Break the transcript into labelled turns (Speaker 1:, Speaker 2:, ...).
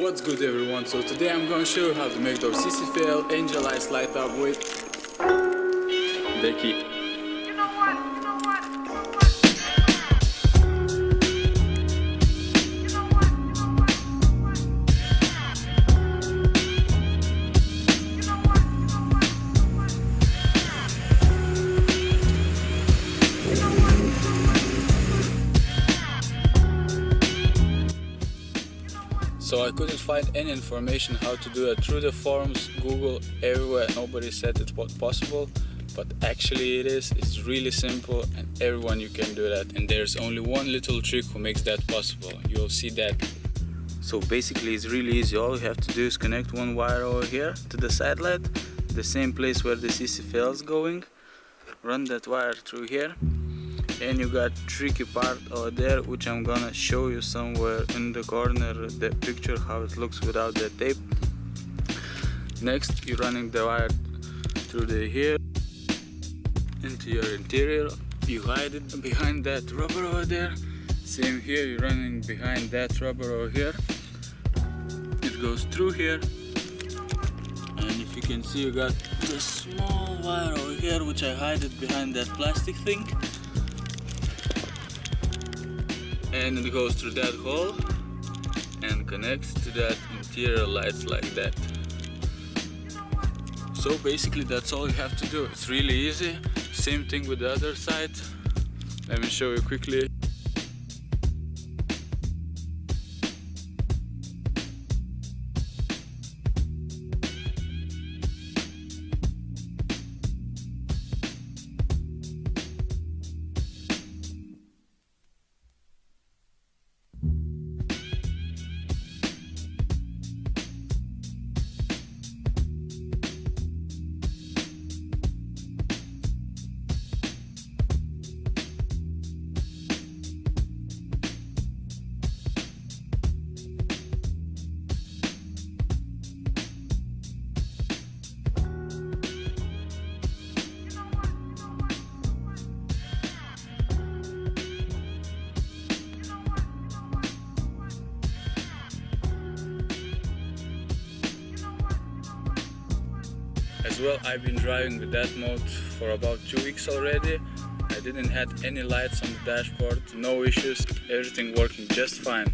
Speaker 1: What's good everyone, so today I'm going to show you how to make those CCFL Angel lights light up with the key. So I couldn't find any information how to do it through the forums, Google, everywhere. Nobody said it was possible, but actually it is. It's really simple and everyone you can do that. And there's only one little trick who makes that possible. You'll see that. So basically it's really easy. All you have to do is connect one wire over here to the side LED, the same place where the CCFL is going. Run that wire through here. And you got tricky part over there, which I'm gonna show you somewhere in the corner, the picture how it looks without the tape. Next, you're running the wire through the here into your interior. You hide it behind that rubber over there. Same here, you're running behind that rubber over here. It goes through here. And if you can see, you got the small wire over here, which I hide it behind that plastic thing. And it goes through that hole and connects to that interior lights like that. So basically that's all you have to do. It's really easy. Same thing with the other side. Let me show you quickly. As well, I've been driving with that mode for about 2 weeks already. I didn't have any lights on the dashboard, no issues, everything working just fine.